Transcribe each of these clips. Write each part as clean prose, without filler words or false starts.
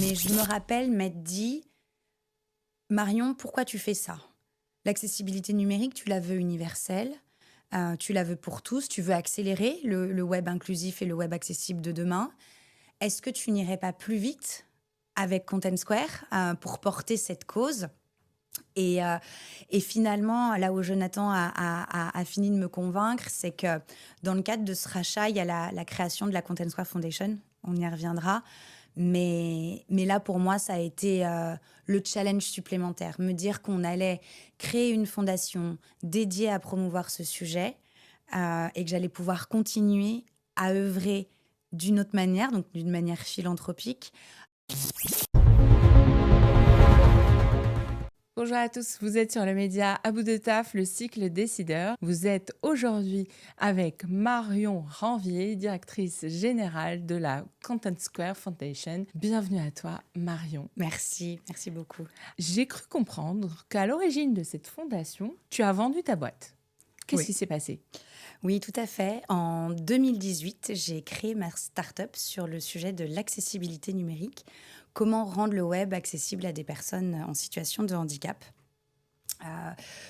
Mais je me rappelle m'être dit: «Marion, pourquoi tu fais ça? L'accessibilité numérique, tu la veux universelle, tu la veux pour tous, tu veux accélérer le web inclusif et le web accessible de demain. Est-ce que tu n'irais pas plus vite avec Content Square, pour porter cette cause?» Et, et finalement, là où Jonathan a fini de me convaincre, c'est que dans le cadre de ce rachat, il y a la création de la Content Square Foundation. On y reviendra. Mais là, pour moi, ça a été le challenge supplémentaire. Me dire qu'on allait créer une fondation dédiée à promouvoir ce sujet, et que j'allais pouvoir continuer à œuvrer d'une autre manière, donc d'une manière philanthropique. Bonjour à tous, vous êtes sur le média À bout de taf, le cycle décideur. Vous êtes aujourd'hui avec Marion Ranvier, directrice générale de la Content Square Foundation. Bienvenue à toi, Marion. Merci beaucoup. J'ai cru comprendre qu'à l'origine de cette fondation, tu as vendu ta boîte. Qu'est-ce Oui. qui s'est passé? Oui, tout à fait. En 2018, j'ai créé ma start-up sur le sujet de l'accessibilité numérique. Comment rendre le web accessible à des personnes en situation de handicap.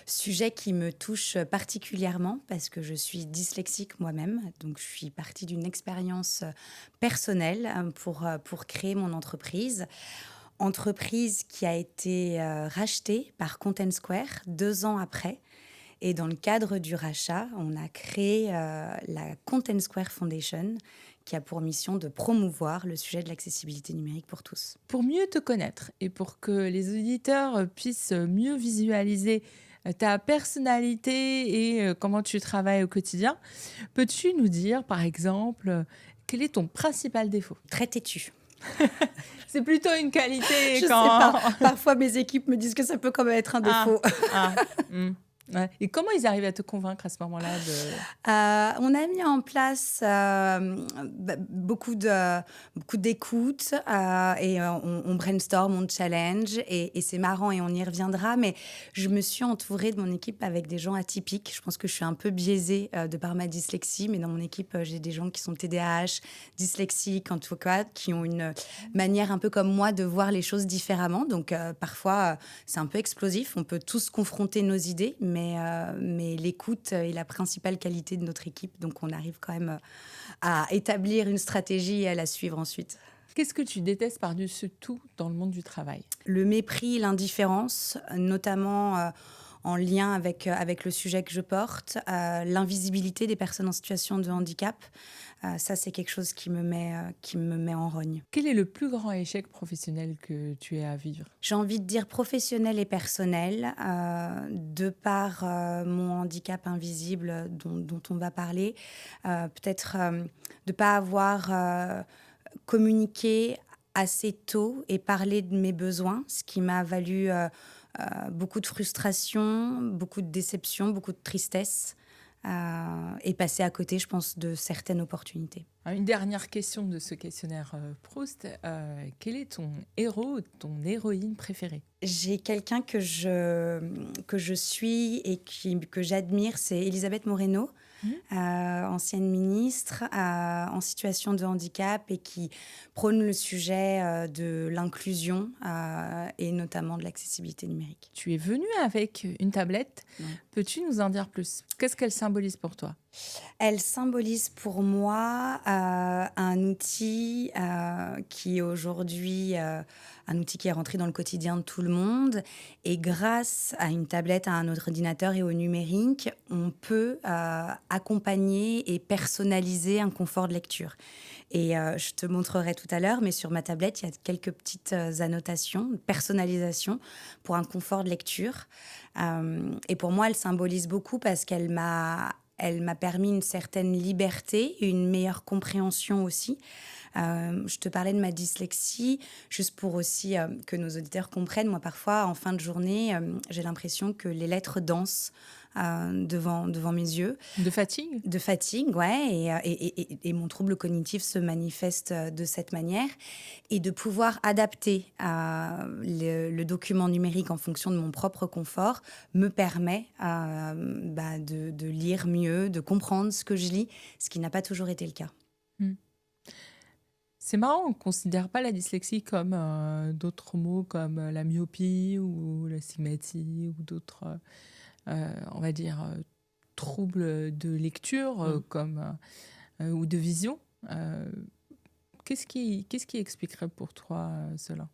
Sujet qui me touche particulièrement parce que je suis dyslexique moi-même. Donc, je suis partie d'une expérience personnelle pour créer mon entreprise. Entreprise qui a été rachetée par Content Square 2 ans après. Et dans le cadre du rachat, on a créé la Content Square Foundation, qui a pour mission de promouvoir le sujet de l'accessibilité numérique pour tous. Pour mieux te connaître et pour que les auditeurs puissent mieux visualiser ta personnalité et comment tu travailles au quotidien, peux-tu nous dire, par exemple, quel est ton principal défaut? Très têtue. C'est plutôt une qualité Je sais quand... pas. Parfois, mes équipes me disent que ça peut quand même être un défaut. Ouais. Et comment ils arrivent à te convaincre à ce moment-là de... On a mis en place beaucoup d'écoute et on brainstorm, on challenge et c'est marrant et on y reviendra. Mais je me suis entourée de mon équipe avec des gens atypiques. Je pense que je suis un peu biaisée de par ma dyslexie, mais dans mon équipe, j'ai des gens qui sont TDAH, dyslexiques en tout cas, qui ont une manière un peu comme moi de voir les choses différemment. Donc parfois, c'est un peu explosif. On peut tous confronter nos idées, mais l'écoute est la principale qualité de notre équipe. Donc, on arrive quand même à établir une stratégie et à la suivre ensuite. Qu'est-ce que tu détestes par-dessus tout dans le monde du travail? Le mépris, l'indifférence, notamment en lien avec le sujet que je porte, l'invisibilité des personnes en situation de handicap. Ça, c'est quelque chose qui me met en rogne. Quel est le plus grand échec professionnel que tu aies à vivre? J'ai envie de dire professionnel et personnel, de par mon handicap invisible dont on va parler. Peut-être de ne pas avoir communiqué assez tôt et parlé de mes besoins, ce qui m'a valu beaucoup de frustration, beaucoup de déception, beaucoup de tristesse. Et passer à côté, je pense, de certaines opportunités. Une dernière question de ce questionnaire Proust. Quel est ton héros, ton héroïne préférée? J'ai quelqu'un que je suis et que j'admire, c'est Elisabeth Moreno, ancienne ministre en situation de handicap et qui prône le sujet de l'inclusion et notamment de l'accessibilité numérique. Tu es venue avec une tablette. Ouais. Peux-tu nous en dire plus? Qu'est-ce qu'elle symbolise pour toi? Elle symbolise pour moi un outil qui est aujourd'hui un outil qui est rentré dans le quotidien de tout le monde. Et grâce à une tablette, à un ordinateur et au numérique, on peut accompagner et personnaliser un confort de lecture. Et je te montrerai tout à l'heure, mais sur ma tablette, il y a quelques petites annotations, personnalisation pour un confort de lecture. Et pour moi, elle symbolise beaucoup parce qu'elle m'a permis une certaine liberté et une meilleure compréhension aussi. Je te parlais de ma dyslexie, juste pour aussi que nos auditeurs comprennent. Moi, parfois, en fin de journée, j'ai l'impression que les lettres dansent devant mes yeux. De fatigue? De fatigue, ouais. Et mon trouble cognitif se manifeste de cette manière. Et de pouvoir adapter le document numérique en fonction de mon propre confort me permet de lire mieux, de comprendre ce que je lis, ce qui n'a pas toujours été le cas. C'est marrant, on ne considère pas la dyslexie comme d'autres mots comme la myopie ou l'astigmatie ou d'autres, on va dire, troubles de lecture Mm. ou de vision. Euh, qu'est-ce qui expliquerait pour toi cela?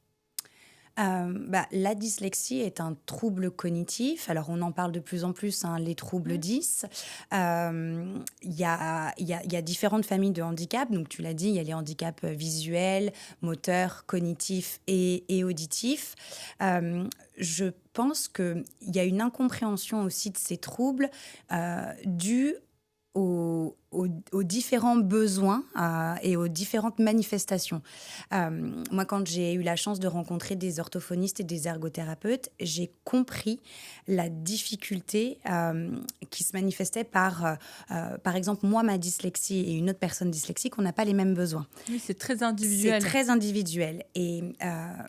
La dyslexie est un trouble cognitif. Alors, on en parle de plus en plus, hein, les troubles Mm. 10. Il y a différentes familles de handicaps. Donc, tu l'as dit, il y a les handicaps visuels, moteurs, cognitifs et auditifs. Je pense qu'il y a une incompréhension aussi de ces troubles due aux différents besoins et aux différentes manifestations. Moi, quand j'ai eu la chance de rencontrer des orthophonistes et des ergothérapeutes, j'ai compris la difficulté qui se manifestait par exemple, moi, ma dyslexie et une autre personne dyslexique, on n'a pas les mêmes besoins. Oui, c'est très C'est individuel. très individuel. Et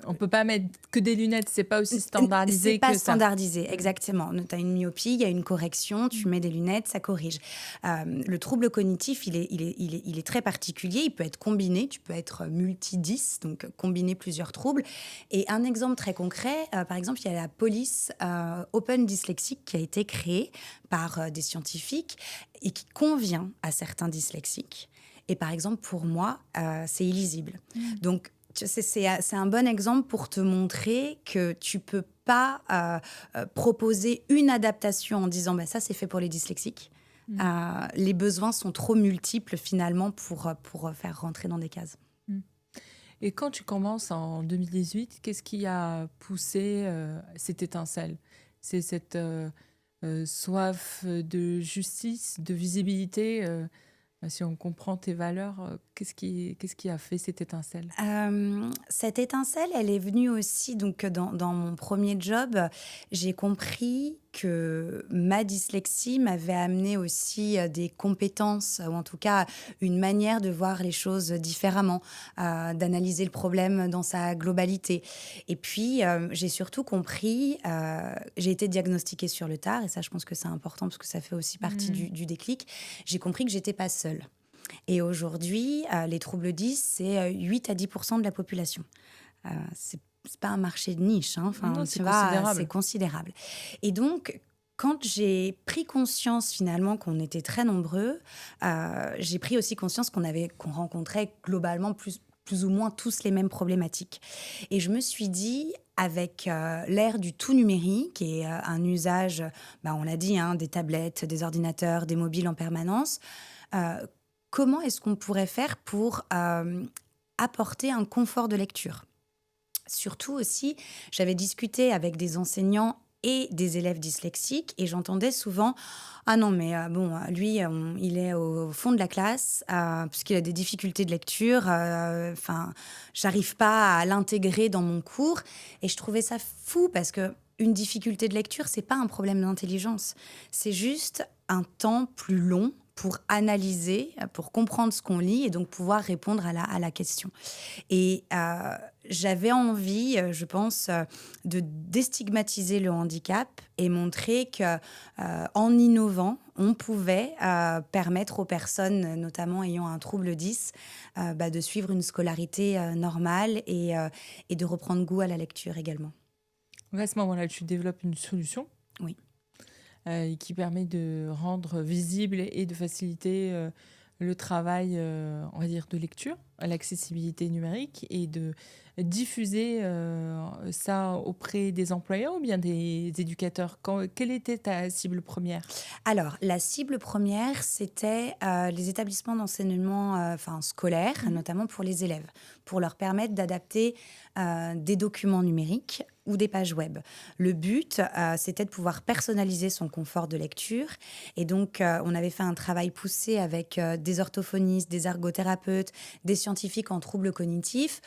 On ne peut pas mettre que des lunettes, c'est pas aussi c'est standardisé pas que ça. standardisé, exactement. Tu as une myopie, il y a une correction, tu mets des lunettes, ça corrige. Le trouble cognitif, il est très particulier. Il peut être combiné, tu peux être multi-10, donc combiner plusieurs troubles. Et un exemple très concret, par exemple, il y a la police Open Dyslexique qui a été créée par des scientifiques et qui convient à certains dyslexiques. Et par exemple, pour moi, c'est illisible. Donc, c'est un bon exemple pour te montrer que tu peux pas proposer une adaptation en disant ça c'est fait pour les dyslexiques. Les besoins sont trop multiples finalement pour faire rentrer dans des cases. Mm. Et quand tu commences en 2018, qu'est-ce qui a poussé cette étincelle? C'est cette soif de justice, de visibilité. Si on comprend tes valeurs, qu'est-ce qui a fait cette étincelle? Cette étincelle, elle est venue aussi donc dans mon premier job. J'ai compris que ma dyslexie m'avait amené aussi des compétences, ou en tout cas une manière de voir les choses différemment, d'analyser le problème dans sa globalité. Et puis, j'ai surtout compris, j'ai été diagnostiquée sur le tard, et ça, je pense que c'est important parce que ça fait aussi partie du déclic. J'ai compris que j'étais pas seule. Et aujourd'hui, les troubles 10, c'est 8 à 10% de la population. C'est pas un marché de niche, hein. Enfin, Non, c'est tu vois, c'est considérable. considérable. Et donc, quand j'ai pris conscience finalement qu'on était très nombreux, j'ai pris aussi conscience qu'on rencontrait globalement plus ou moins tous les mêmes problématiques. Et je me suis dit, avec l'ère du tout numérique et un usage, on l'a dit, hein, des tablettes, des ordinateurs, des mobiles en permanence, comment est-ce qu'on pourrait faire pour apporter un confort de lecture? Surtout aussi, j'avais discuté avec des enseignants et des élèves dyslexiques et j'entendais souvent « Ah non, mais lui, il est au fond de la classe parce qu'il a des difficultés de lecture. J'arrive pas à l'intégrer dans mon cours. » Et je trouvais ça fou parce que une difficulté de lecture, c'est pas un problème d'intelligence. C'est juste un temps plus long pour analyser, pour comprendre ce qu'on lit et donc pouvoir répondre à la question. Et j'avais envie, je pense, de déstigmatiser le handicap et montrer qu'en innovant, on pouvait permettre aux personnes, notamment ayant un trouble 10, de suivre une scolarité normale et de reprendre goût à la lecture également. Donc à ce moment-là, tu développes une solution Oui. qui permet de rendre visible et de faciliter le travail, on va dire, de lecture, l'accessibilité numérique et de diffuser ça auprès des employeurs ou bien des éducateurs. Quelle était ta cible première? Alors, la cible première, c'était les établissements d'enseignement scolaire, notamment pour les élèves, pour leur permettre d'adapter des documents numériques ou des pages web. Le but, c'était de pouvoir personnaliser son confort de lecture. Et donc, on avait fait un travail poussé avec des orthophonistes, des ergothérapeutes, des scientifiques en troubles cognitifs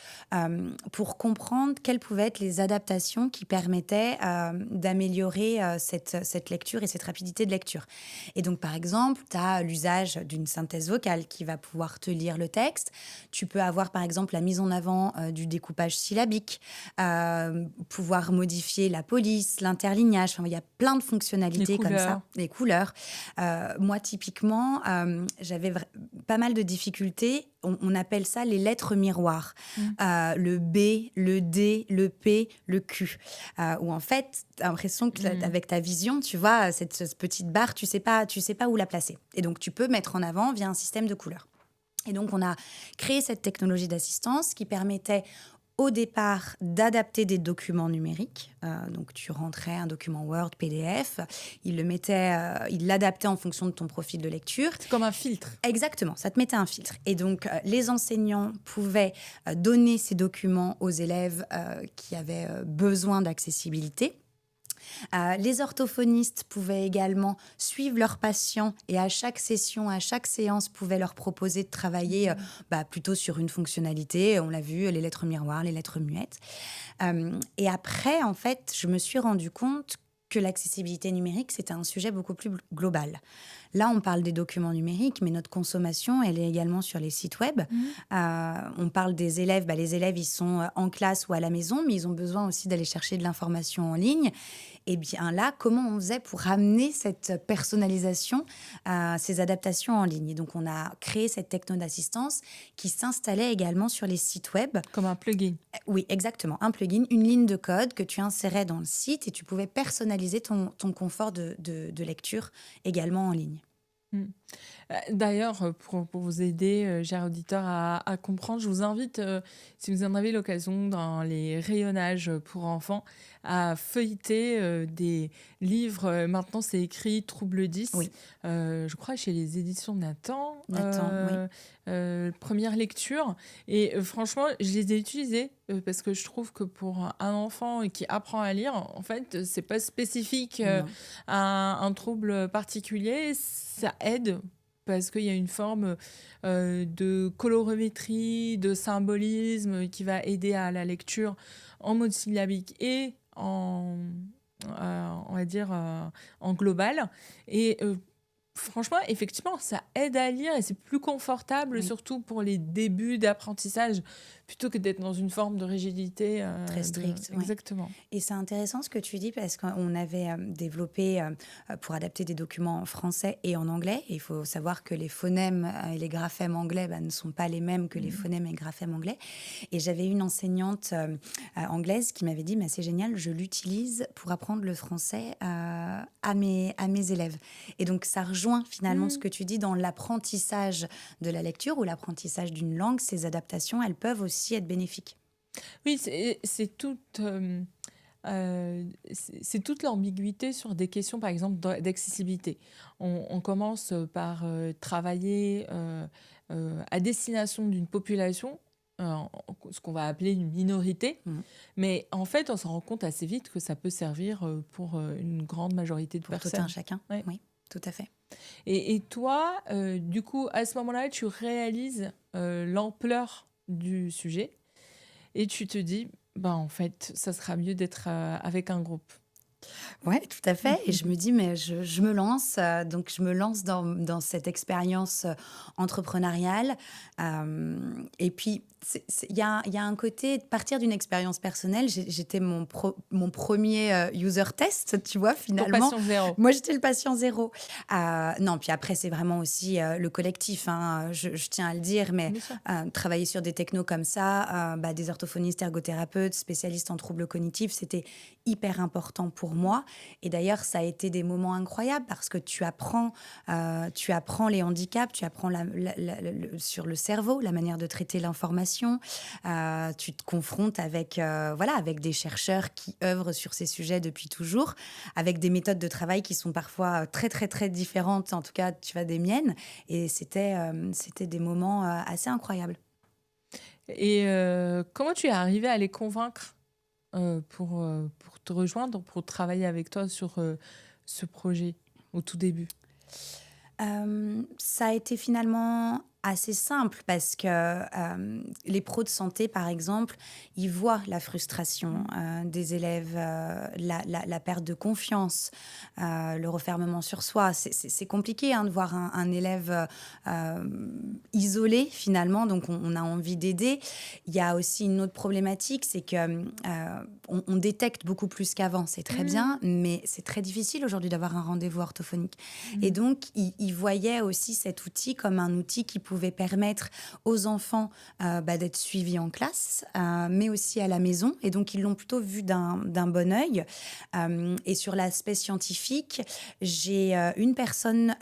pour comprendre quelles pouvaient être les adaptations qui permettaient d'améliorer cette lecture et cette rapidité de lecture. Et donc, par exemple, tu as l'usage d'une synthèse vocale qui va pouvoir te lire le texte. Tu peux avoir, par exemple, la mise en avant du découpage syllabique, pouvoir pouvoir modifier la police, l'interlignage. Enfin, il y a plein de Les fonctionnalités comme couleurs. ça, les couleurs. Moi, typiquement, j'avais pas mal de difficultés. On appelle ça les lettres miroirs. Mmh. Le B, le D, le P, le Q. Où en fait, tu as l'impression Mmh. qu'avec ta vision, tu vois, cette petite barre, tu sais pas où la placer. Et donc, tu peux mettre en avant via un système de couleurs. Et donc, on a créé cette technologie d'assistance qui permettait au départ d'adapter des documents numériques. Donc, tu rentrais un document Word, PDF, il l'adaptait en fonction de ton profil de lecture. C'est comme un filtre. Exactement, ça te mettait un filtre. Et donc, les enseignants pouvaient donner ces documents aux élèves qui avaient besoin d'accessibilité. Les orthophonistes pouvaient également suivre leurs patients et à chaque session, à chaque séance, pouvaient leur proposer de travailler plutôt sur une fonctionnalité. On l'a vu, les lettres miroirs, les lettres muettes. Et après, en fait, je me suis rendu compte que l'accessibilité numérique, c'était un sujet beaucoup plus global. Là, on parle des documents numériques, mais notre consommation, elle est également sur les sites web. On parle des élèves. Les élèves, ils sont en classe ou à la maison, mais ils ont besoin aussi d'aller chercher de l'information en ligne. Et bien là, comment on faisait pour ramener cette personnalisation, ces adaptations en ligne? Et donc, on a créé cette techno d'assistance qui s'installait également sur les sites web. Comme un plugin. Oui, exactement. Un plugin, une ligne de code que tu insérais dans le site et tu pouvais personnaliser ton confort de lecture également en ligne. Mmh. D'ailleurs, pour vous aider, chers auditeurs, à comprendre, je vous invite, si vous en avez l'occasion, dans les rayonnages pour enfants, à feuilleter des livres. Maintenant, c'est écrit Trouble 10, Oui. Je crois chez les éditions Nathan. Nathan, oui. Première lecture. Et franchement, je les ai utilisés parce que je trouve que pour un enfant qui apprend à lire, en fait, c'est pas spécifique Non. à un trouble particulier. Ça aide parce qu'il y a une forme de colorimétrie, de symbolisme qui va aider à la lecture en monosyllabique et on va dire, en global. Et franchement, effectivement, ça aide à lire et c'est plus confortable, Oui. surtout pour les débuts d'apprentissage, plutôt que d'être dans une forme de rigidité. Très stricte, ouais. Exactement. Et c'est intéressant ce que tu dis parce qu'on avait développé pour adapter des documents en français et en anglais. Et il faut savoir que les phonèmes et les graphèmes anglais ne sont pas les mêmes que les phonèmes et graphèmes anglais. Et j'avais une enseignante anglaise qui m'avait dit « c'est génial, je l'utilise pour apprendre le français à mes élèves ». Et donc ça rejoint finalement ce que tu dis dans l'apprentissage de la lecture ou l'apprentissage d'une langue. Ces adaptations, elles peuvent aussi être bénéfiques. Oui, c'est toute l'ambiguïté sur des questions, par exemple, d'accessibilité. On commence par travailler à destination d'une population, ce qu'on va appeler une minorité, mais en fait, on s'en rend compte assez vite que ça peut servir pour une grande majorité de Pour tout personnes. un chacun, Ouais. oui, tout à fait. Et toi, du coup, à ce moment-là, tu réalises l'ampleur du sujet et tu te dis, en fait, ça sera mieux d'être avec un groupe. Oui, tout à fait. Et je me dis, mais je me lance. Donc, je me lance dans cette expérience entrepreneuriale. Et puis, il y a un côté, de partir d'une expérience personnelle. J'étais mon premier user test, tu vois, Ton finalement. patient zéro. Moi, j'étais le patient zéro. Non, puis après, c'est vraiment aussi le collectif, hein, je tiens à le dire. Mais Bien sûr. travailler sur des technos comme ça, des orthophonistes, ergothérapeutes, spécialistes en troubles cognitifs, c'était hyper important pour moi. Et d'ailleurs, ça a été des moments incroyables parce que tu apprends les handicaps, tu apprends sur le cerveau, la manière de traiter l'information. Tu te confrontes avec des chercheurs qui œuvrent sur ces sujets depuis toujours, avec des méthodes de travail qui sont parfois très, très, très différentes, en tout cas, tu vois, des miennes. Et c'était des moments assez incroyables. Et comment tu es arrivée à les convaincre pour te rejoindre, pour travailler avec toi sur ce projet au tout début? Ça a été finalement assez simple parce que les pros de santé, par exemple, ils voient la frustration Mmh. des élèves, la perte de confiance, le refermement sur soi. C'est compliqué hein, de voir un élève isolé finalement, donc on a envie d'aider. Il y a aussi une autre problématique, c'est que on détecte beaucoup plus qu'avant, c'est très bien, Mmh. mais c'est très difficile aujourd'hui d'avoir un rendez-vous orthophonique. Et Mmh. donc, il voyait aussi cet outil comme un outil qui pouvait permettre aux enfants d'être suivis en classe, mais aussi à la maison. Et donc, ils l'ont plutôt vu d'un bon œil. Et sur l'aspect scientifique, j'ai une personne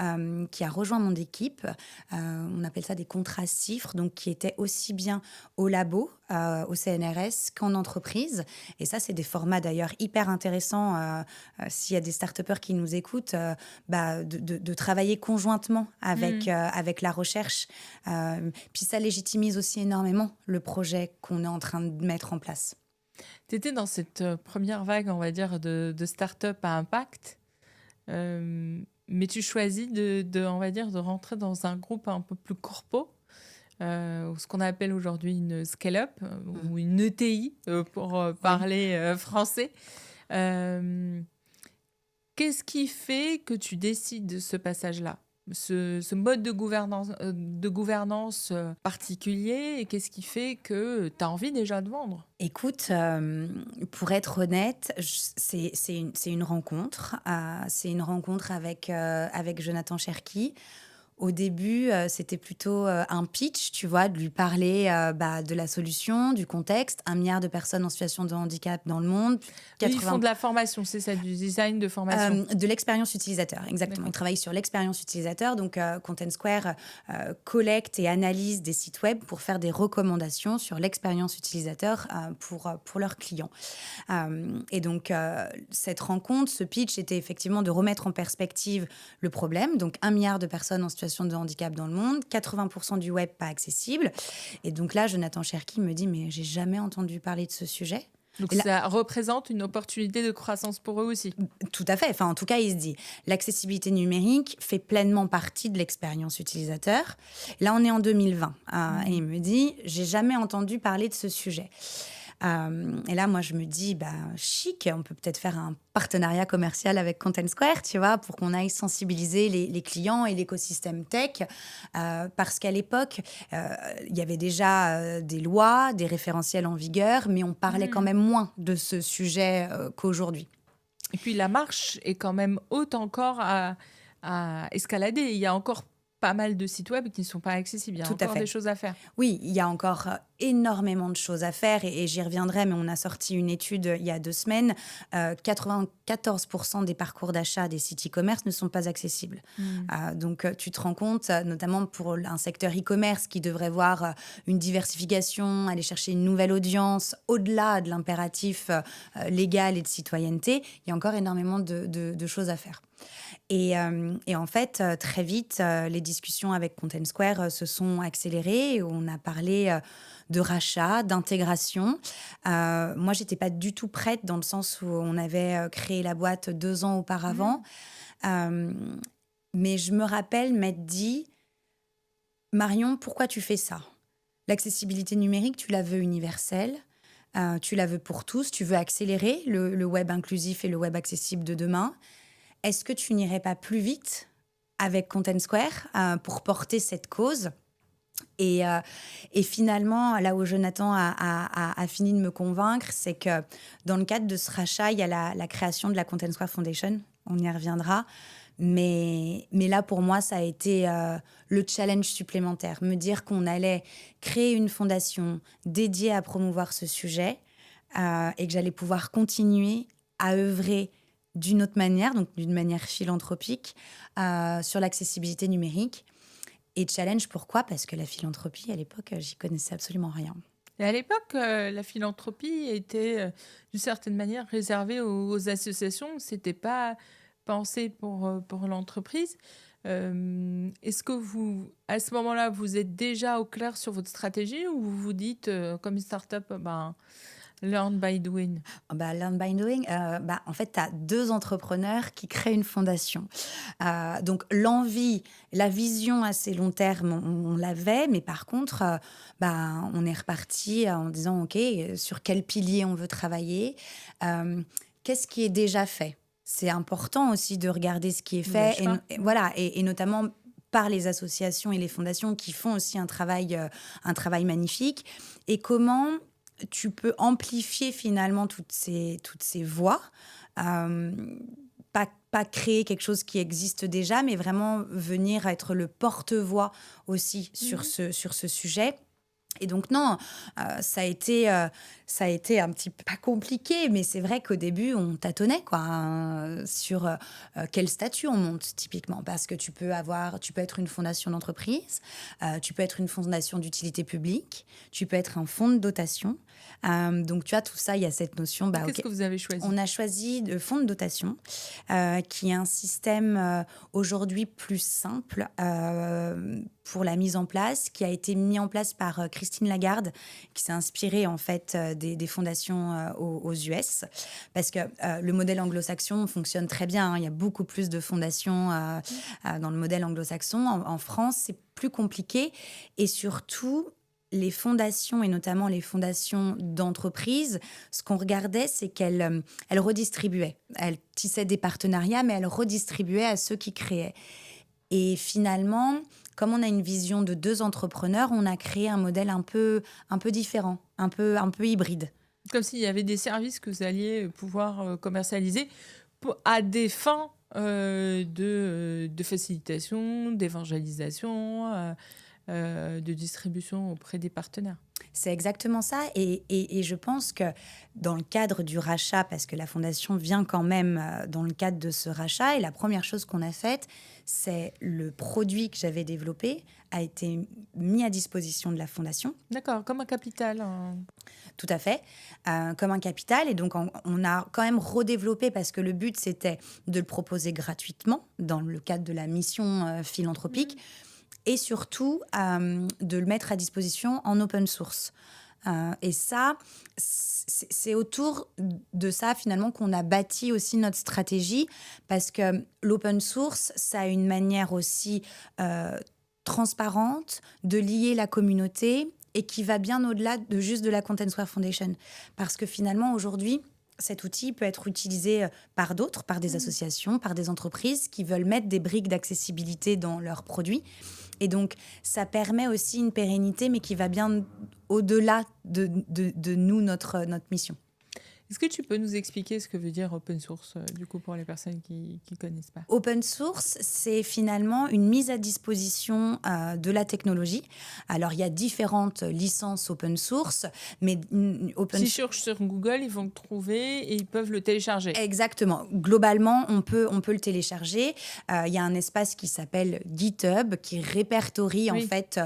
qui a rejoint mon équipe. On appelle ça des contrats CIFRE, donc qui était aussi bien au labo, au CNRS, qu'en entreprise. Et ça, c'est des formats d'ailleurs hyper intéressants. S'il y a des start-upers qui nous écoutent, de travailler conjointement Mmh. avec la recherche. Puis ça légitimise aussi énormément le projet qu'on est en train de mettre en place. Tu étais dans cette, première vague, on va dire, de start-up à impact, mais tu choisis on va dire, de rentrer dans un groupe un peu plus corpo, ou ce qu'on appelle aujourd'hui une scale-up, Mm. ou une ETI, pour, Oui. parler, français. Hem, Qu'est-ce qui fait que tu décides de ce passage-là? Ce mode de gouvernance, particulier, et qu'est-ce qui fait que tu as envie déjà de vendre? Écoute, pour être honnête, c'est une rencontre. C'est une rencontre avec Jonathan Cherki. Au début, c'était plutôt, un pitch, tu vois? De lui parler, de la solution, du contexte. 1 milliard de personnes en situation de handicap dans le monde, Eux, ils font 80. de la formation, c'est ça, du design de formation? De l'expérience utilisateur, exactement. Ils D'accord. travaillent sur l'expérience utilisateur. Donc, Content Square collecte et analyse des sites web pour faire des recommandations sur l'expérience utilisateur pour leurs clients. Et donc, cette rencontre, ce pitch, était effectivement de remettre en perspective le problème. Donc, 1 milliard de personnes en situation de handicap dans le monde, 80% du web pas accessible. Et donc là, Jonathan Cherki me dit, mais j'ai jamais entendu parler de ce sujet. Donc Et là, ça représente une opportunité de croissance pour eux aussi? tout à fait. Enfin, en tout cas, il se dit, l'accessibilité numérique fait pleinement partie de l'expérience utilisateur. Là, on est en 2020. Et Mmh. il me dit, j'ai jamais entendu parler de ce sujet. Et là, moi, je me dis, chic, on peut peut-être faire un partenariat commercial avec Content Square, tu vois, pour qu'on aille sensibiliser les clients et l'écosystème tech. Parce qu'à l'époque, il y avait déjà des lois, des référentiels en vigueur, mais on parlait quand Mmh. même moins de ce sujet qu'aujourd'hui. Et puis la marche est quand même haute encore à escalader. Il y a encore pas mal de sites web qui ne sont pas accessibles. Il y a Tout à encore des fait. choses à faire. Oui, il y a encore énormément de choses à faire et j'y reviendrai, mais on a sorti une étude il y a 2 semaines. 94% des parcours d'achat des sites e-commerce ne sont pas accessibles. Mmh. Donc, tu te rends compte, notamment pour un secteur e-commerce qui devrait voir une diversification, aller chercher une nouvelle audience, au-delà de l'impératif légal et de citoyenneté, il y a encore énormément de choses à faire. Et en fait, très vite, les discussions avec Content Square se sont accélérées. On a parlé de rachat, d'intégration. Moi, j'étais pas du tout prête dans le sens où on avait créé la boîte 2 ans auparavant. Mmh. Euh, mais je me rappelle m'être dit, Marion, pourquoi tu fais ça? L'accessibilité numérique, tu la veux universelle, tu la veux pour tous, tu veux accélérer le web inclusif et le web accessible de demain. Est-ce que tu n'irais pas plus vite avec Content Square pour porter cette cause? Et finalement, là où Jonathan a fini de me convaincre, c'est que dans le cadre de ce rachat, il y a la création de la Content Square Foundation. On y reviendra. Mais là, pour moi, ça a été le challenge supplémentaire. Me dire qu'on allait créer une fondation dédiée à promouvoir ce sujet et que j'allais pouvoir continuer à œuvrer d'une autre manière, donc d'une manière philanthropique, sur l'accessibilité numérique. Et challenge, pourquoi? Parce que la philanthropie, à l'époque, j'y connaissais absolument rien. Et à l'époque, la philanthropie était, d'une certaine manière, réservée aux associations. C'était pas pensé pour l'entreprise. Est-ce que vous, à ce moment-là, vous êtes déjà au clair sur votre stratégie, ou vous vous dites, comme une start-up, ben, Learn by doing. Learn by doing, en fait, tu as 2 entrepreneurs qui créent une fondation. Donc l'envie, la vision assez long terme, on l'avait, mais par contre, on est reparti en disant: «OK, sur quel pilier on veut travailler? Qu'est-ce qui est déjà fait?» C'est important aussi de regarder ce qui est Ne fait lâche pas. et voilà et notamment par les associations et les fondations qui font aussi un travail magnifique et comment tu peux amplifier finalement toutes ces voix. Euh, pas créer quelque chose qui existe déjà, mais vraiment venir être le porte-voix aussi Mhm. sur ce sujet. Et donc non, ça a été un petit peu pas compliqué, mais c'est vrai qu'au début, on tâtonnait quoi, sur quel statut on monte typiquement. Parce que tu peux être une fondation d'entreprise, tu peux être une fondation d'utilité publique, tu peux être un fonds de dotation. Donc tu vois, tout ça, il y a cette notion, Qu'est-ce ok, que vous avez choisi? on a choisi le fonds de dotation, qui est un système aujourd'hui plus simple pour la mise en place, qui a été mis en place par Christine Lagarde, qui s'est inspirée en fait des fondations aux US, parce que le modèle anglo-saxon fonctionne très bien. Hein. Il y a beaucoup plus de fondations dans le modèle anglo-saxon. En France, c'est plus compliqué et surtout les fondations, et notamment les fondations d'entreprise, ce qu'on regardait, c'est qu'elles redistribuaient. Elles tissaient des partenariats, mais elles redistribuaient à ceux qui créaient. Et finalement, comme on a une vision de 2 entrepreneurs, on a créé un modèle un peu différent, un peu hybride. Comme s'il y avait des services que vous alliez pouvoir commercialiser à des fins de facilitation, d'évangélisation, de distribution auprès des partenaires. C'est exactement ça. Et je pense que dans le cadre du rachat, parce que la fondation vient quand même dans le cadre de ce rachat, et la première chose qu'on a faite, c'est le produit que j'avais développé a été mis à disposition de la fondation. D'accord, comme un capital. Tout à fait, comme un capital. Et donc, on a quand même redéveloppé parce que le but, c'était de le proposer gratuitement dans le cadre de la mission philanthropique et surtout de le mettre à disposition en open source. Et ça, c'est autour de ça finalement qu'on a bâti aussi notre stratégie parce que l'open source, ça a une manière aussi transparente de lier la communauté et qui va bien au-delà de juste de la Contentsware Foundation. Parce que finalement, aujourd'hui, cet outil peut être utilisé par d'autres, par des associations, par des entreprises qui veulent mettre des briques d'accessibilité dans leurs produits. Et donc, ça permet aussi une pérennité, mais qui va bien au-delà de nous, notre mission. Est-ce que tu peux nous expliquer ce que veut dire open source, du coup, pour les personnes qui ne connaissent pas? Open source, c'est finalement une mise à disposition de la technologie. Alors, il y a différentes licences open source, mais S'ils cherchent sur Google, ils vont le trouver et ils peuvent le télécharger. Exactement. Globalement, on peut le télécharger. Il y a un espace qui s'appelle GitHub qui répertorie en fait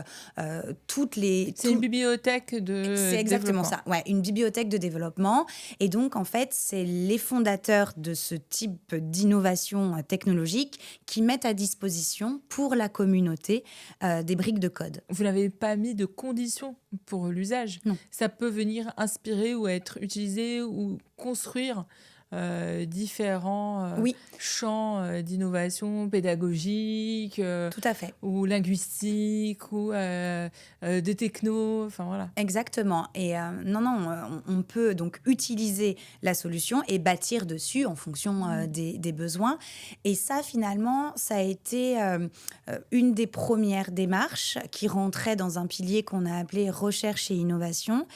toutes les... C'est une bibliothèque de C'est exactement développement. ça. Ouais, une bibliothèque de développement. Et donc, en fait, c'est les fondateurs de ce type d'innovation technologique qui mettent à disposition pour la communauté des briques de code. Vous n'avez pas mis de conditions pour l'usage. Non. Ça peut venir inspirer ou être utilisé ou construire différents Oui, champs d'innovation pédagogique tout à fait. ou linguistique ou de techno. Enfin, voilà. Exactement. Et on peut donc utiliser la solution et bâtir dessus en fonction des besoins. Et ça, finalement, ça a été une des premières démarches qui rentrait dans un pilier qu'on a appelé recherche et innovation.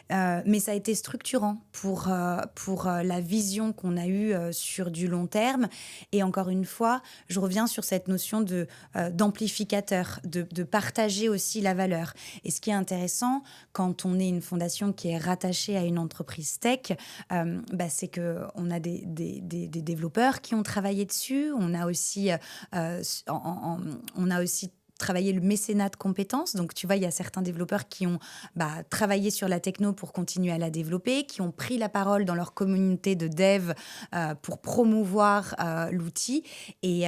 Mais ça a été structurant pour la vision qu'on a eue sur du long terme. Et encore une fois, je reviens sur cette notion d'amplificateur, de partager aussi la valeur. Et ce qui est intéressant, quand on est une fondation qui est rattachée à une entreprise tech, c'est qu'on a des développeurs qui ont travaillé dessus. On a aussi, travailler le mécénat de compétences. Donc, tu vois, il y a certains développeurs qui ont travaillé sur la techno pour continuer à la développer, qui ont pris la parole dans leur communauté de dev pour promouvoir l'outil. Et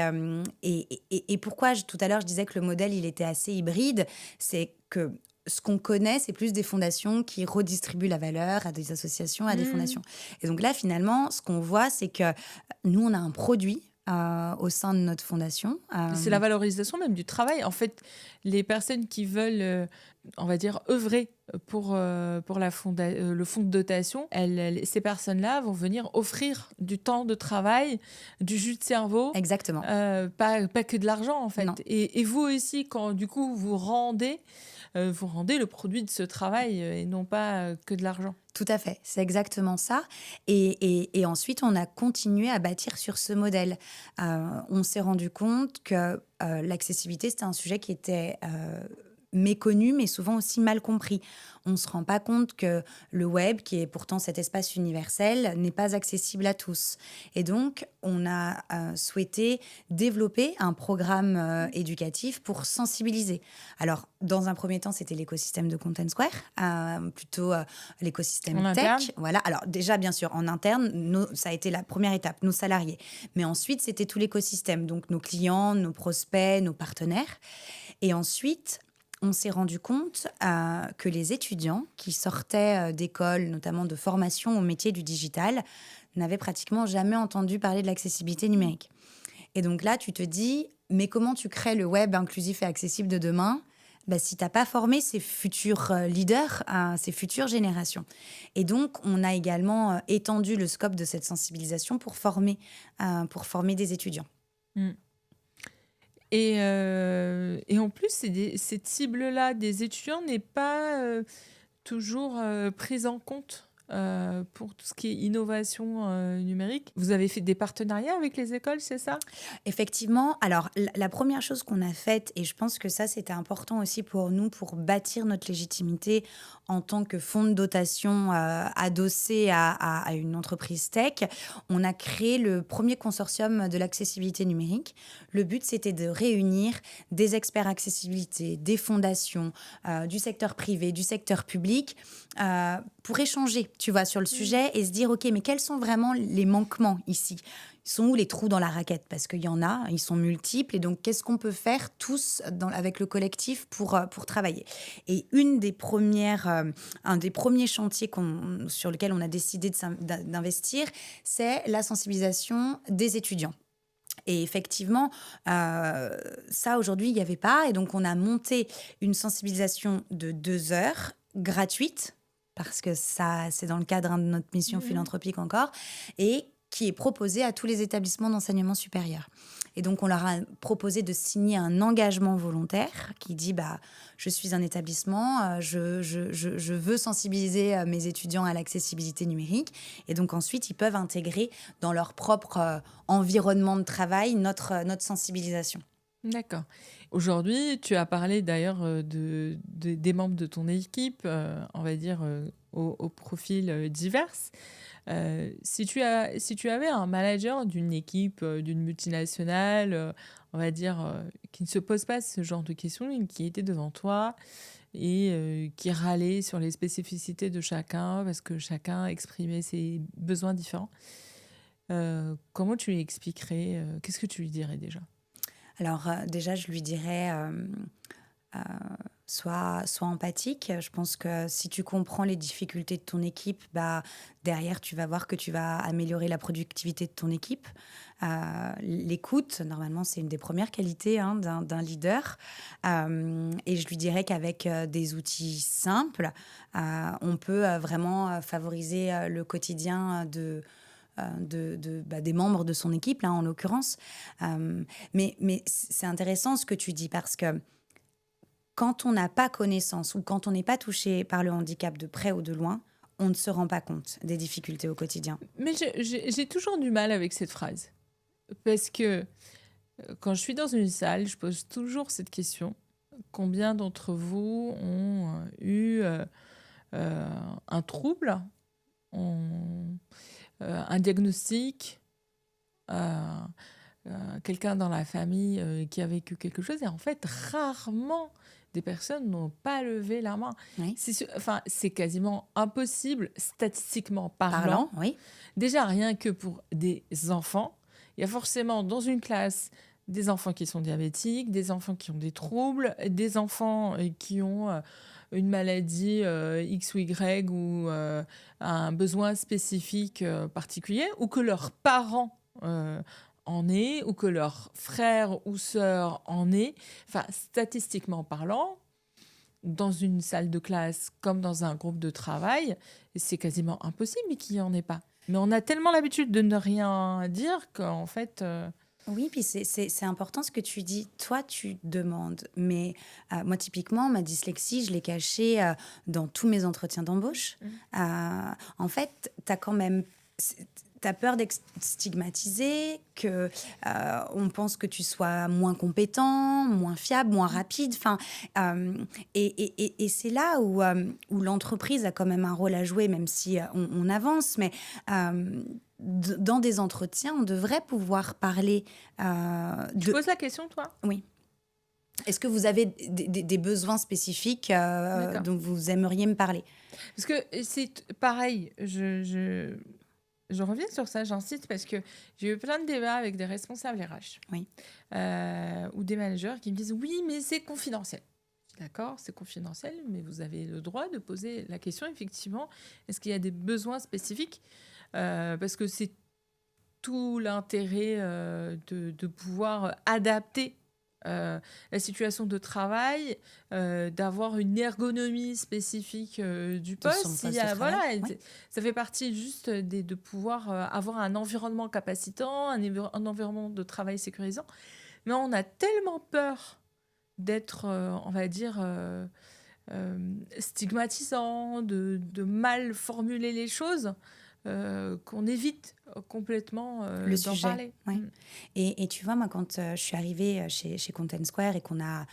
pourquoi, tout à l'heure, je disais que le modèle, il était assez hybride, c'est que ce qu'on connaît, c'est plus des fondations qui redistribuent la valeur à des associations, à des Mmh. fondations. Et donc là, finalement, ce qu'on voit, c'est que nous, on a un produit au sein de notre fondation. C'est la valorisation même du travail. En fait, les personnes qui veulent, on va dire, œuvrer pour le fonds de dotation, ces personnes-là vont venir offrir du temps de travail, du jus de cerveau, Exactement. pas que de l'argent, en fait. Non. Et vous aussi, quand du coup vous rendez le produit de ce travail et non pas que de l'argent. Tout à fait, c'est exactement ça. Et ensuite, on a continué à bâtir sur ce modèle. On s'est rendu compte que l'accessibilité, c'était un sujet qui était méconnu, mais souvent aussi mal compris. On ne se rend pas compte que le web, qui est pourtant cet espace universel, n'est pas accessible à tous. Et donc, on a souhaité développer un programme éducatif pour sensibiliser. Alors, dans un premier temps, c'était l'écosystème de Content Square, plutôt l'écosystème En interne. tech. Voilà. Alors, déjà, bien sûr, en interne, ça a été la première étape, nos salariés. Mais ensuite, c'était tout l'écosystème, donc nos clients, nos prospects, nos partenaires. Et ensuite, on s'est rendu compte que les étudiants qui sortaient d'écoles, notamment de formation au métier du digital, n'avaient pratiquement jamais entendu parler de l'accessibilité numérique. Et donc là, tu te dis, mais comment tu crées le web inclusif et accessible de demain si tu n'as pas formé ces futurs leaders, ces futures générations. Et donc, on a également étendu le scope de cette sensibilisation pour former des étudiants. Mm. Et en plus, cette cible-là des étudiants n'est pas toujours prise en compte pour tout ce qui est innovation numérique. Vous avez fait des partenariats avec les écoles, c'est ça? Effectivement, alors la première chose qu'on a faite, et je pense que ça c'était important aussi pour nous, pour bâtir notre légitimité en tant que fonds de dotation adossé à une entreprise tech, on a créé le premier consortium de l'accessibilité numérique. Le but, c'était de réunir des experts accessibilité, des fondations, du secteur privé, du secteur public, pour échanger, tu vois, sur le sujet et se dire, OK, mais quels sont vraiment les manquements ici? Ils sont où les trous dans la raquette? Parce qu'il y en a, ils sont multiples. Et donc, qu'est-ce qu'on peut faire tous avec le collectif pour travailler? Et un des premiers chantiers sur lequel on a décidé d'investir, c'est la sensibilisation des étudiants. Et effectivement, ça, aujourd'hui, il n'y avait pas. Et donc, on a monté une sensibilisation de 2 heures, gratuite, parce que ça, c'est dans le cadre de notre mission philanthropique encore, et qui est proposée à tous les établissements d'enseignement supérieur. Et donc, on leur a proposé de signer un engagement volontaire qui dit je suis un établissement, je veux sensibiliser mes étudiants à l'accessibilité numérique. Et donc, ensuite, ils peuvent intégrer dans leur propre environnement de travail notre sensibilisation. D'accord. Aujourd'hui, tu as parlé d'ailleurs des membres de ton équipe, on va dire au profil divers. Si tu avais un manager d'une équipe, d'une multinationale, on va dire, qui ne se pose pas ce genre de questions, et qui était devant toi et qui râlait sur les spécificités de chacun parce que chacun exprimait ses besoins différents, comment tu lui expliquerais, qu'est-ce que tu lui dirais déjà? Alors, déjà, je lui dirais sois empathique. Je pense que si tu comprends les difficultés de ton équipe, derrière, tu vas voir que tu vas améliorer la productivité de ton équipe. L'écoute, normalement, c'est une des premières qualités d'un leader. Et je lui dirais qu'avec des outils simples, on peut vraiment favoriser le quotidien des membres de son équipe, là, en l'occurrence. Mais c'est intéressant ce que tu dis, parce que quand on n'a pas connaissance ou quand on n'est pas touché par le handicap de près ou de loin, on ne se rend pas compte des difficultés au quotidien. Mais j'ai toujours du mal avec cette phrase. Parce que quand je suis dans une salle, je pose toujours cette question. Combien d'entre vous ont eu un trouble, un diagnostic, quelqu'un dans la famille qui a vécu quelque chose? Et en fait, rarement des personnes n'ont pas levé la main. Oui. C'est quasiment impossible, statistiquement parlant. Oui. Déjà, rien que pour des enfants, il y a forcément dans une classe des enfants qui sont diabétiques, des enfants qui ont des troubles, des enfants qui ont une maladie X ou Y ou un besoin spécifique particulier, ou que leurs parents en aient, ou que leur frère ou sœur en ait. Enfin, statistiquement parlant, dans une salle de classe comme dans un groupe de travail, c'est quasiment impossible qu'il n'y en ait pas. Mais on a tellement l'habitude de ne rien dire qu'en fait... Oui, puis c'est important ce que tu dis. Toi, tu demandes. Mais moi, typiquement, ma dyslexie, je l'ai cachée dans tous mes entretiens d'embauche. En fait, tu as quand même... Tu as peur d'être stigmatisé, que on pense que tu sois moins compétent, moins fiable, moins rapide. Enfin, et c'est là où l'entreprise a quand même un rôle à jouer, même si on avance. Mais dans des entretiens, on devrait pouvoir parler Tu poses la question, toi? Oui. Est-ce que vous avez des besoins spécifiques dont vous aimeriez me parler? Parce que c'est pareil, je reviens sur ça, j'insiste, parce que j'ai eu plein de débats avec des responsables RH Oui. ou des managers qui me disent « Oui, mais c'est confidentiel ». D'accord, c'est confidentiel, mais vous avez le droit de poser la question, effectivement, est-ce qu'il y a des besoins spécifiques parce que c'est tout l'intérêt de pouvoir adapter la situation de travail, d'avoir une ergonomie spécifique du De son poste. poste de travail, oui. Ça fait partie juste de pouvoir avoir un environnement capacitant, un environnement de travail sécurisant. Mais on a tellement peur d'être, on va dire, stigmatisant, de mal formuler les choses, qu'on évite complètement Le d'en sujet, parler. oui. Et tu vois, moi, quand je suis arrivée chez Content Square et qu'on a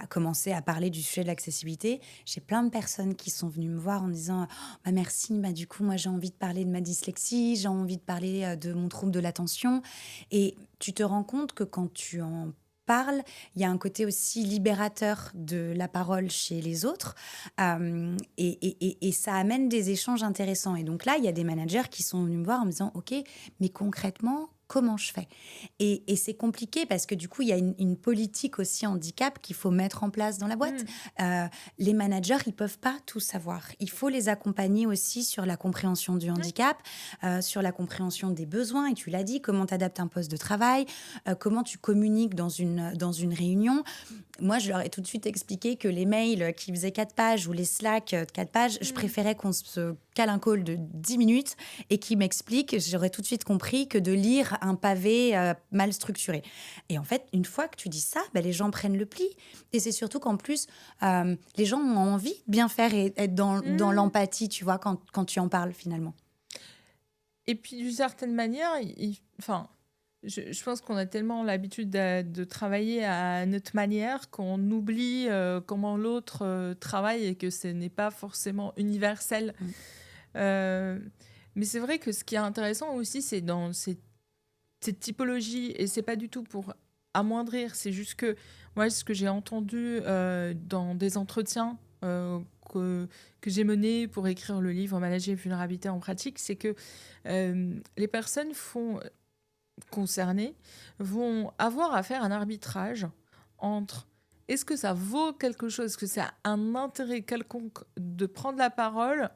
commencé à parler du sujet de l'accessibilité, j'ai plein de personnes qui sont venues me voir en disant merci, du coup, moi, j'ai envie de parler de ma dyslexie, j'ai envie de parler de mon trouble de l'attention. Et tu te rends compte que quand tu en parles, il y a un côté aussi libérateur de la parole chez les autres et ça amène des échanges intéressants. Et donc là, il y a des managers qui sont venus me voir en me disant « Ok, mais concrètement, comment je fais ?» Et c'est compliqué parce que du coup, il y a une politique aussi handicap qu'il faut mettre en place dans la boîte. Les managers, ils peuvent pas tout savoir. Il faut les accompagner aussi sur la compréhension du handicap, sur la compréhension des besoins. Et tu l'as dit, comment tu adaptes un poste de travail, comment tu communiques dans une réunion. Moi, je leur ai tout de suite expliqué que les mails qui faisaient 4 pages ou les Slack 4 pages, je préférais qu'on se cale un call de 10 minutes et qu'ils m'expliquent. J'aurais tout de suite compris que de lire un pavé mal structuré. Et en fait, une fois que tu dis ça, les gens prennent le pli. Et c'est surtout qu'en plus, les gens ont envie de bien faire et être dans l'empathie, tu vois, quand tu en parles finalement. Et puis, d'une certaine manière, je pense qu'on a tellement l'habitude de travailler à notre manière qu'on oublie comment l'autre travaille et que ce n'est pas forcément universel. Mais c'est vrai que ce qui est intéressant aussi, c'est dans cette typologie, et c'est pas du tout pour amoindrir, c'est juste que moi, ce que j'ai entendu dans des entretiens que j'ai menés pour écrire le livre Manager la vulnérabilité en pratique, c'est que les personnes concernées vont avoir à faire un arbitrage entre est-ce que ça vaut quelque chose, est-ce que ça a un intérêt quelconque de prendre la parole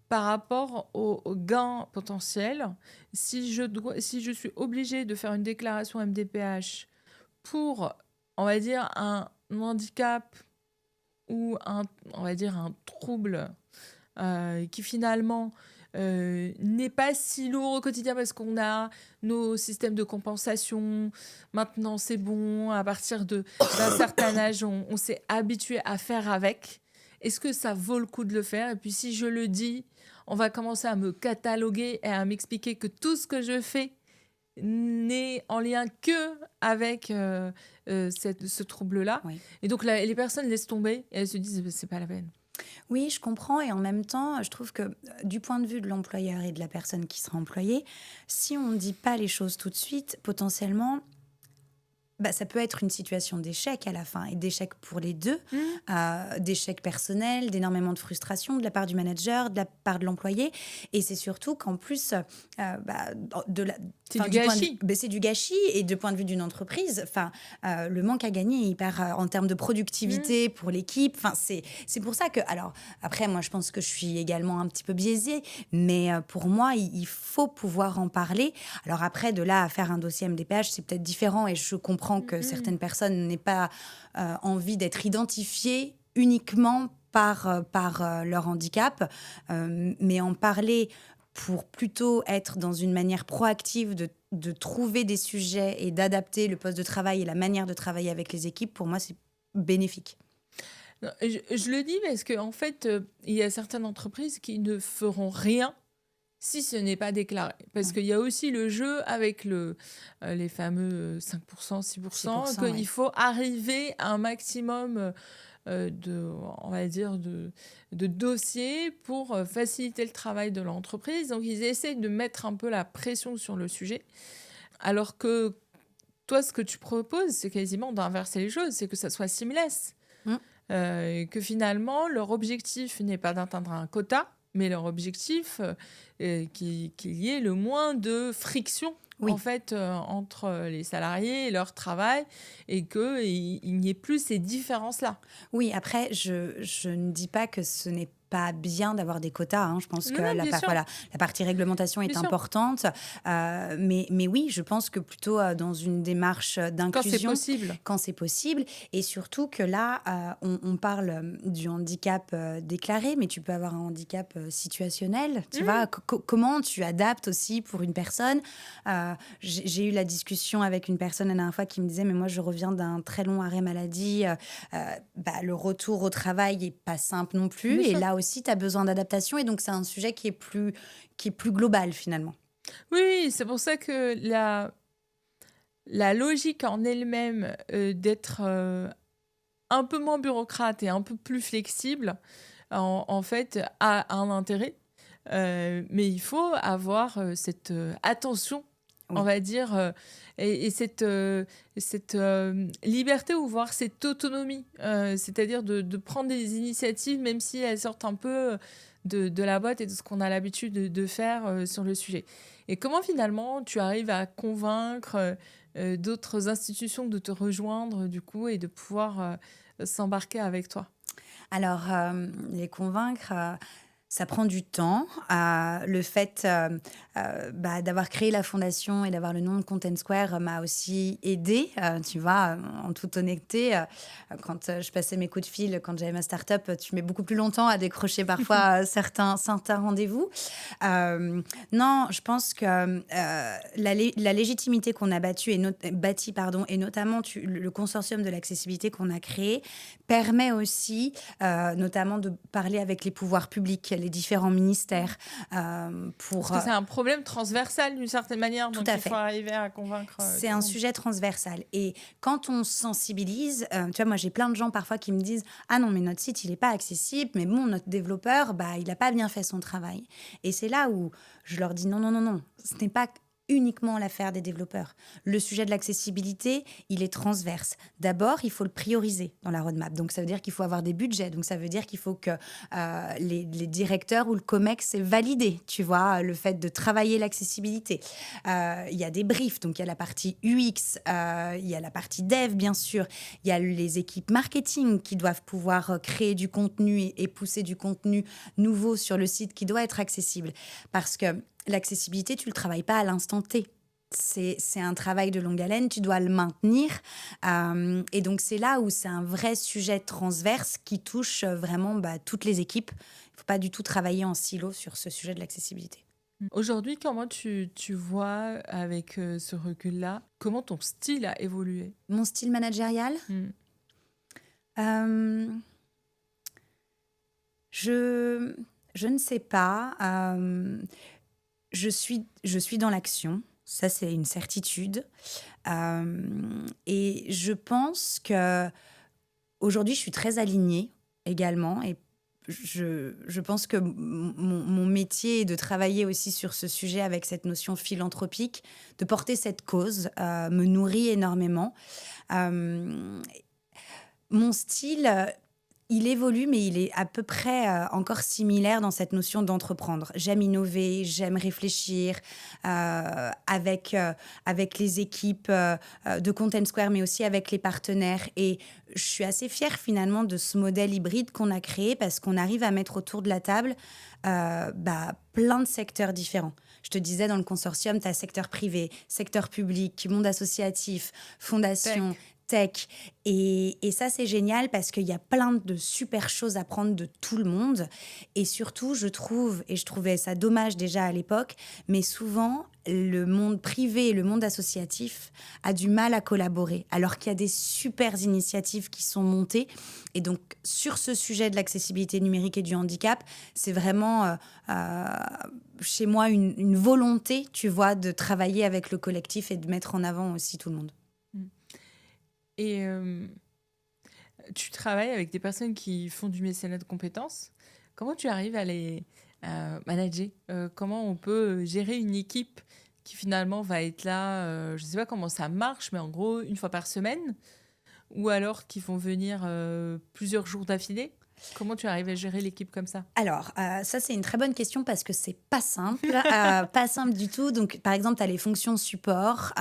par rapport au gain potentiel. Si je suis obligée de faire une déclaration MDPH pour, on va dire, un handicap ou on va dire un trouble qui finalement n'est pas si lourd au quotidien parce qu'on a nos systèmes de compensation. Maintenant, c'est bon. À partir d'un certain âge, on s'est habitué à faire avec. Est-ce que ça vaut le coup de le faire? Et puis, si je le dis, on va commencer à me cataloguer et à m'expliquer que tout ce que je fais n'est en lien que avec ce trouble-là. Oui. Et donc, les personnes laissent tomber et elles se disent c'est pas la peine. Oui, je comprends. Et en même temps, je trouve que du point de vue de l'employeur et de la personne qui sera employée, si on ne dit pas les choses tout de suite, potentiellement, bah, ça peut être une situation d'échec à la fin, et d'échec pour les deux, Mmh. d'échec personnel, d'énormément de frustration de la part du manager, de la part de l'employé. Et c'est surtout qu'en plus, bah, de la, C'est enfin, du du point de vue, gâchis. bah, c'est du gâchis, et de point de vue d'une entreprise, enfin, le manque à gagner est hyper, en termes de Mmh. productivité pour l'équipe. Enfin, c'est pour ça que, alors, après, moi, je pense que je suis également un petit peu biaisée, mais pour moi, il faut pouvoir en parler. Alors après, de là à faire un dossier MDPH, c'est peut-être différent, et je comprends Mmh que mh. certaines personnes n'aient pas envie d'être identifiées uniquement par leur handicap, mais en parler pour plutôt être dans une manière proactive de trouver des sujets et d'adapter le poste de travail et la manière de travailler avec les équipes, pour moi, c'est bénéfique. Non, je le dis parce qu'en fait, il y a certaines entreprises qui ne feront rien si ce n'est pas déclaré. Parce Ouais. qu'il y a aussi le jeu avec les fameux 5 6 6%, qu'il oui. faut arriver à un maximum, de on va dire de dossiers pour, faciliter le travail de l'entreprise. Donc ils essaient de mettre un peu la pression sur le sujet. Alors que toi, ce que tu proposes, c'est quasiment d'inverser les choses, c'est que ça soit seamless. Mm. Et que finalement, leur objectif n'est pas d'atteindre un quota, mais leur objectif, qu'il y ait le moins de friction, en Oui. fait, entre les salariés et leur travail et qu'il n'y ait plus ces différences-là. Oui, après, je ne dis pas que ce n'est pas bien d'avoir des quotas, hein. Je pense que Non, non, bien sûr, voilà, la partie réglementation est bien sûr, importante. Mais oui, je pense que plutôt dans une démarche quand c'est d'inclusion, possible. quand c'est possible. Et surtout que là, on parle du handicap déclaré, mais tu peux avoir un handicap situationnel. Tu vois, Mmh, comment tu adaptes aussi pour une personne. J'ai eu la discussion avec une personne la dernière fois qui me disait, mais moi, je reviens d'un très long arrêt maladie. Bah, le retour au travail est pas simple non plus. bien Et sûr. là aussi, tu as besoin d'adaptation. Et donc, c'est un sujet qui est plus global finalement. Oui, oui, c'est pour ça que la logique en elle-même, d'être, un peu moins bureaucrate et un peu plus flexible, en fait, a un intérêt. Mais il faut avoir, cette, attention, on Oui, va dire, et cette liberté ou voire cette autonomie. C'est-à-dire de prendre des initiatives même si elles sortent un peu, de la boîte et de ce qu'on a l'habitude de faire, sur le sujet. Et comment finalement tu arrives à convaincre, d'autres institutions de te rejoindre du coup et de pouvoir, s'embarquer avec toi? alors, les convaincre, ça prend du temps. Le fait, bah, d'avoir créé la fondation et d'avoir le nom de Content Square, m'a aussi aidée, tu vois? En toute honnêteté, quand, je passais mes coups de fil, quand j'avais ma start-up, tu mets beaucoup plus longtemps à décrocher parfois, certains rendez-vous. Non, je pense que, la légitimité qu'on a bâtie, pardon, et notamment le consortium de l'accessibilité qu'on a créé, permet aussi, notamment de parler avec les pouvoirs publics, les différents ministères, Parce pour, que c'est un problème transversal d'une certaine manière, tout donc à il faut fait. arriver à convaincre, C'est tout le un monde. sujet transversal, et quand on sensibilise, tu vois, moi, j'ai plein de gens parfois qui me disent: «Ah non, mais notre site, il est pas accessible, mais bon, notre développeur, bah, il a pas bien fait son travail», et c'est là où je leur dis: «Non, non, non, non, ce n'est pas uniquement l'affaire des développeurs. Le sujet de l'accessibilité, il est transverse. D'abord, il faut le prioriser dans la roadmap. Donc, ça veut dire qu'il faut avoir des budgets. Donc, ça veut dire qu'il faut que les directeurs ou le COMEX aient validé, tu vois, le fait de travailler l'accessibilité. Il y a des briefs, donc il y a la partie UX, il y a la partie dev, bien sûr. Il y a les équipes marketing qui doivent pouvoir créer du contenu et pousser du contenu nouveau sur le site qui doit être accessible. Parce que l'accessibilité, tu ne le travailles pas à l'instant T. C'est un travail de longue haleine, tu dois le maintenir. Et donc, c'est là où c'est un vrai sujet transverse qui touche vraiment, bah, toutes les équipes. Il ne faut pas du tout travailler en silo sur ce sujet de l'accessibilité. Aujourd'hui, comment tu vois avec, ce recul-là, comment ton style a évolué? Mon style managérial, Mmh. euh, je, je ne sais pas. Je suis dans l'action. Ça, c'est une certitude. Et je pense que aujourd'hui, je suis très alignée également. Et je pense que mon métier est de travailler aussi sur ce sujet avec cette notion philanthropique, de porter cette cause, me nourrit énormément. Euh, Mon style, il évolue, mais il est à peu près encore similaire dans cette notion d'entreprendre. J'aime innover, j'aime réfléchir avec les équipes de Content Square, mais aussi avec les partenaires. Et je suis assez fière finalement de ce modèle hybride qu'on a créé parce qu'on arrive à mettre autour de la table plein de secteurs différents. Je te disais, dans le consortium, tu as secteur privé, secteur public, monde associatif, fondation, tech. Et ça, c'est génial parce qu'il y a plein de super choses à prendre de tout le monde. Et surtout, je trouvais ça dommage déjà à l'époque, mais souvent, le monde privé et le monde associatif a du mal à collaborer, alors qu'il y a des super initiatives qui sont montées. Et donc, sur ce sujet de l'accessibilité numérique et du handicap, c'est vraiment chez moi une volonté, tu vois, de travailler avec le collectif et de mettre en avant aussi tout le monde. Et tu travailles avec des personnes qui font du mécénat de compétences. Comment tu arrives à les manager? Comment on peut gérer une équipe qui finalement va être là, je ne sais pas comment ça marche, mais en gros, une fois par semaine, ou alors qui vont venir plusieurs jours d'affilée? Comment tu arrives à gérer l'équipe comme ça? Alors, ça, c'est une très bonne question parce que c'est pas simple, pas simple du tout. Donc, par exemple, tu as les fonctions support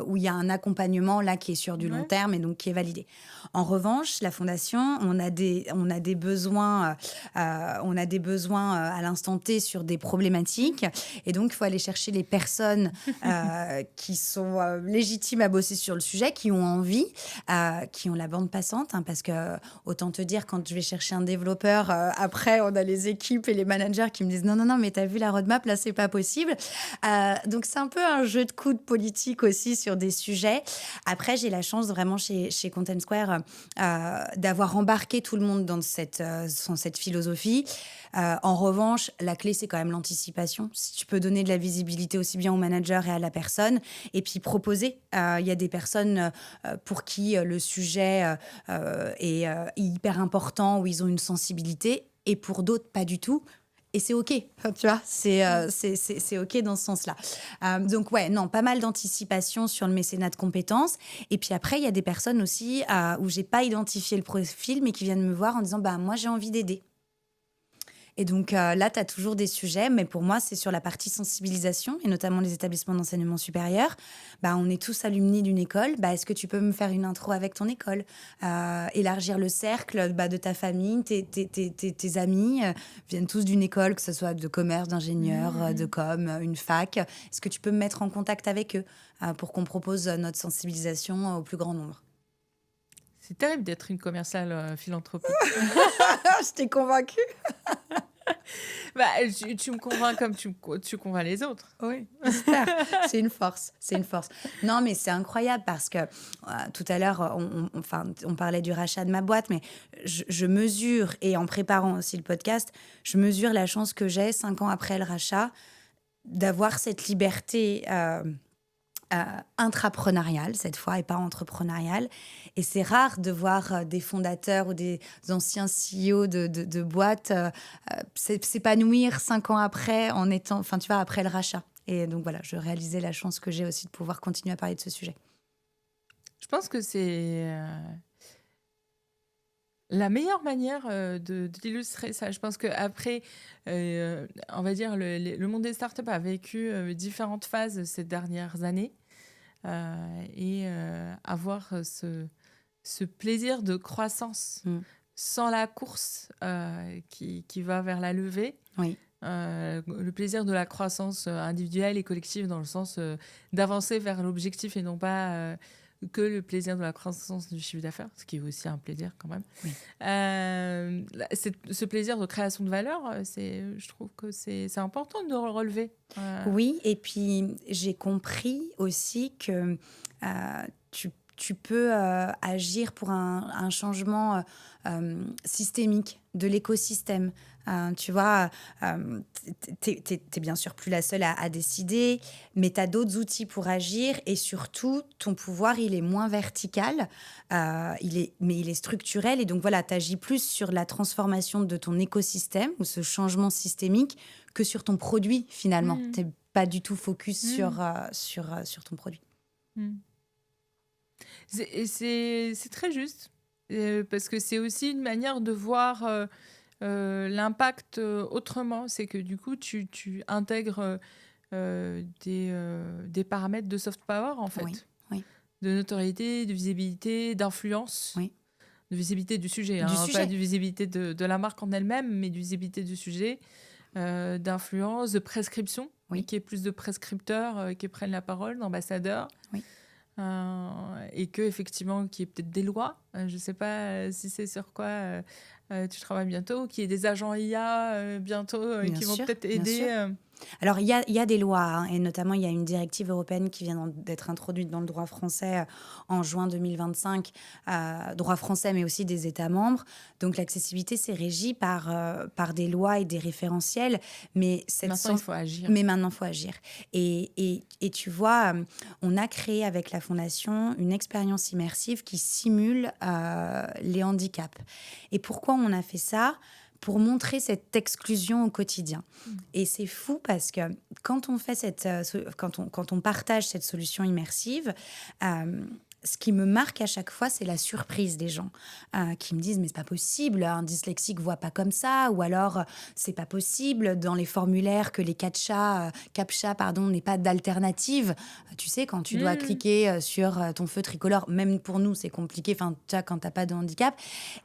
où il y a un accompagnement là qui est sur du long Ouais. terme et donc qui est validé. En revanche, la fondation, on a des besoins, à l'instant T sur des problématiques et donc il faut aller chercher les personnes qui sont légitimes à bosser sur le sujet, qui ont envie, qui ont la bande passante, hein, parce que autant te dire, quand je vais chercher un développeur, après, on a les équipes et les managers qui me disent non, mais t'as vu la roadmap, là, c'est pas possible. Donc, c'est un peu un jeu de coude politique aussi sur des sujets. Après, j'ai la chance vraiment chez Content Square d'avoir embarqué tout le monde dans cette philosophie. En revanche, la clé, c'est quand même l'anticipation. Si tu peux donner de la visibilité aussi bien au manager et à la personne, et puis proposer. Il y a des personnes pour qui le sujet est hyper important, où ils ont une sensibilité, et pour d'autres, pas du tout. Et c'est OK, tu vois, c'est OK dans ce sens-là. Donc, ouais, non, pas mal d'anticipation sur le mécénat de compétences. Et puis après, il y a des personnes aussi où j'ai pas identifié le profil, mais qui viennent me voir en disant, moi, j'ai envie d'aider. Et donc là, tu as toujours des sujets, mais pour moi, c'est sur la partie sensibilisation, et notamment les établissements d'enseignement supérieur. On est tous alumni d'une école. Est-ce que tu peux me faire une intro avec ton école? Élargir le cercle de ta famille, tes amis viennent tous d'une école, que ce soit de commerce, d'ingénieur, de com, une fac. Est-ce que tu peux me mettre en contact avec eux pour qu'on propose notre sensibilisation au plus grand nombre? C'est terrible d'être une commerciale philanthropique. Je t'ai convaincue. Tu me convaincs comme tu convaincs les autres. Oui, j'espère. C'est une force, c'est une force. Non, mais c'est incroyable parce que tout à l'heure, on parlait du rachat de ma boîte, mais je mesure, et en préparant aussi le podcast, je mesure la chance que j'ai, 5 ans après le rachat, d'avoir cette liberté intrapreneuriale, cette fois, et pas entrepreneuriale. Et c'est rare de voir des fondateurs ou des anciens CEO de boîtes s'épanouir 5 ans après, après le rachat. Et donc voilà, je réalisais la chance que j'ai aussi de pouvoir continuer à parler de ce sujet. Je pense que c'est la meilleure manière d'illustrer ça. Je pense qu'après, on va dire, le monde des startups a vécu différentes phases ces dernières années. Et avoir ce plaisir de croissance sans la course qui va vers la levée. Oui. Le plaisir de la croissance individuelle et collective dans le sens d'avancer vers l'objectif et non pas que le plaisir de la croissance du chiffre d'affaires, ce qui est aussi un plaisir quand même. Oui. Ce plaisir de création de valeur, je trouve que c'est important de le relever. Oui, et puis j'ai compris aussi que tu peux agir pour un changement systémique de l'écosystème. Tu vois, t'es bien sûr plus la seule à décider, mais tu as d'autres outils pour agir et surtout, ton pouvoir, il est moins vertical, mais il est structurel. Et donc voilà, tu agis plus sur la transformation de ton écosystème ou ce changement systémique que sur ton produit finalement. Mmh. Tu n'es pas du tout focus Mmh. sur ton produit. Mmh. C'est très juste, parce que c'est aussi une manière de voir l'impact autrement. C'est que du coup, tu intègres des paramètres de soft power, en fait. Oui, oui, De notoriété, de visibilité, d'influence. oui. De visibilité du sujet, Du hein, pas sujet. de visibilité de la marque en elle-même, mais de visibilité du sujet, d'influence, de prescription, Oui. et qu'il y ait plus de prescripteurs qui prennent la parole, d'ambassadeurs. Oui. Et que effectivement qu'il y ait peut-être des lois, je ne sais pas si c'est sur quoi tu travailles bientôt, qu'il y ait des agents IA bientôt Bien qui vont sûr, peut-être bien sûr. aider. Alors, il y a des lois, hein, et notamment, il y a une directive européenne qui vient d'être introduite dans le droit français en juin 2025, droit français, mais aussi des États membres. Donc, l'accessibilité, c'est régi par des lois et des référentiels. Mais Maintenant, il faut agir. Mais maintenant, il faut agir. Et tu vois, on a créé avec la Fondation une expérience immersive qui simule les handicaps. Et pourquoi on a fait ça ? Pour montrer cette exclusion au quotidien. Et c'est fou parce que quand on partage cette solution immersive, ce qui me marque à chaque fois, c'est la surprise des gens qui me disent « mais c'est pas possible, un dyslexique voit pas comme ça » ou alors « c'est pas possible dans les formulaires que les CAPTCHA, n'aient pas d'alternative ». Tu sais, quand tu dois cliquer sur ton feu tricolore, même pour nous, c'est compliqué quand t'as pas de handicap.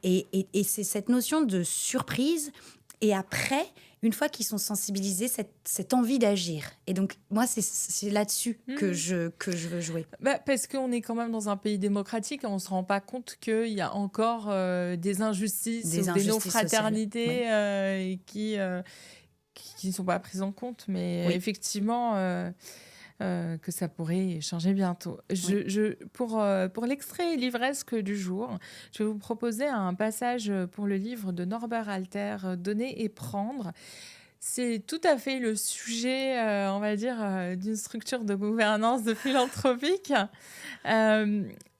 Et c'est cette notion de surprise. Et après, une fois qu'ils sont sensibilisés, cette envie d'agir. Et donc, moi, c'est là-dessus que je veux jouer. Parce qu'on est quand même dans un pays démocratique, on ne se rend pas compte qu'il y a encore des injustices ou des non-fraternités qui ne sont pas prises en compte. Mais effectivement... que ça pourrait changer bientôt. Pour l'extrait livresque du jour, je vais vous proposer un passage pour le livre de Norbert Alter, Donner et prendre. C'est tout à fait le sujet, on va dire, d'une structure de gouvernance de philanthropique.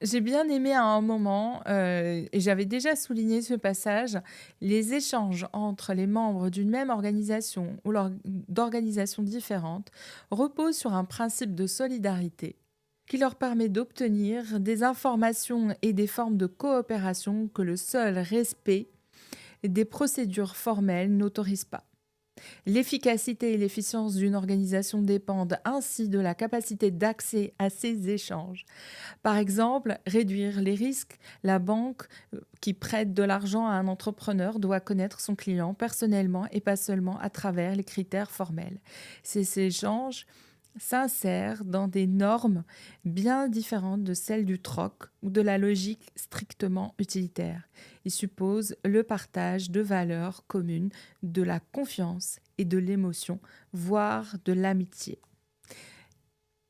J'ai bien aimé à un moment, et j'avais déjà souligné ce passage, les échanges entre les membres d'une même organisation ou d'organisations différentes reposent sur un principe de solidarité qui leur permet d'obtenir des informations et des formes de coopération que le seul respect des procédures formelles n'autorise pas. L'efficacité et l'efficience d'une organisation dépendent ainsi de la capacité d'accès à ces échanges. Par exemple, réduire les risques. La banque qui prête de l'argent à un entrepreneur doit connaître son client personnellement et pas seulement à travers les critères formels. Ces échanges s'insèrent dans des normes bien différentes de celles du troc ou de la logique strictement utilitaire. Ils supposent le partage de valeurs communes, de la confiance et de l'émotion, voire de l'amitié.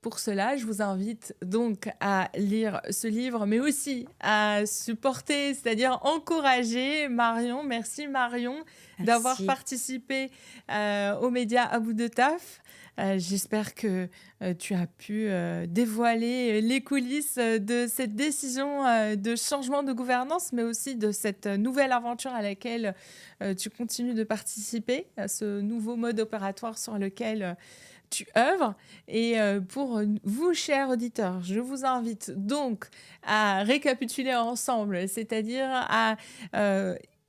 Pour cela, je vous invite donc à lire ce livre, mais aussi à supporter, c'est-à-dire encourager Marion. Merci Marion d'avoir participé aux médias à bout de taf. J'espère que tu as pu dévoiler les coulisses de cette décision de changement de gouvernance, mais aussi de cette nouvelle aventure à laquelle tu continues de participer, à ce nouveau mode opératoire sur lequel tu œuvres. Et pour vous, chers auditeurs, je vous invite donc à récapituler ensemble, c'est-à-dire à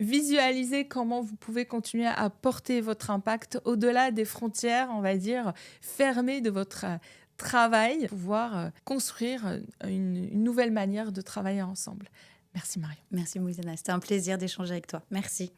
visualiser comment vous pouvez continuer à porter votre impact au-delà des frontières, on va dire, fermées de votre travail, pouvoir construire une nouvelle manière de travailler ensemble. Merci Marion. Merci Moïsana, c'était un plaisir d'échanger avec toi. Merci.